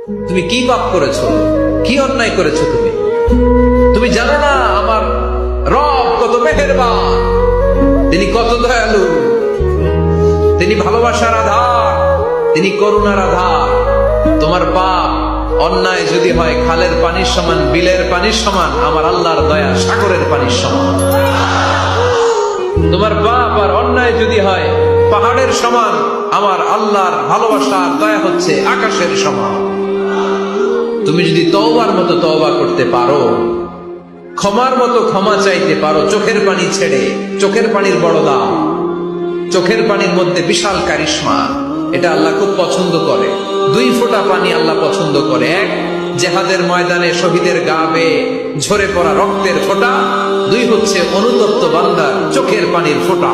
তুমি কি পাপ করেছো, কি অন্যায় করেছো? তুমি জানো না আমার রব কত মেহেরবান, তিনি কত দয়ালু, তিনি ভালোবাসার আধার, তিনি করুণার আধার। তোমার পাপ অন্যায় যদি হয় খালের পানির সমান, বিলের পানির সমান, আমার আল্লাহর দয়া সাগরের পানির সমান। তোমার পাপ আর অন্যায় যদি হয় পাহাড়ের সমান, আমার আল্লাহর ভালোবাসা আর দয়া হচ্ছে আকাশের সমান। তুমি যদি তওবার মতো তওবা করতে পারো, ক্ষমার মতো ক্ষমা চাইতে পারো, চোখের পানি ছেড়ে, চোখের পানির বড় দাম, চোখের পানির মধ্যে বিশাল কারিশমা, এটা আল্লাহ খুব পছন্দ করে। 2 ফোঁটা পানি আল্লাহ পছন্দ করে। এক, জেহাদের ময়দানে শহীদের গা বেয়ে ঝরে পড়া রক্তের ফোঁটা। 2 হচ্ছে অনুতপ্ত বান্দার চোখের পানির ফোঁটা।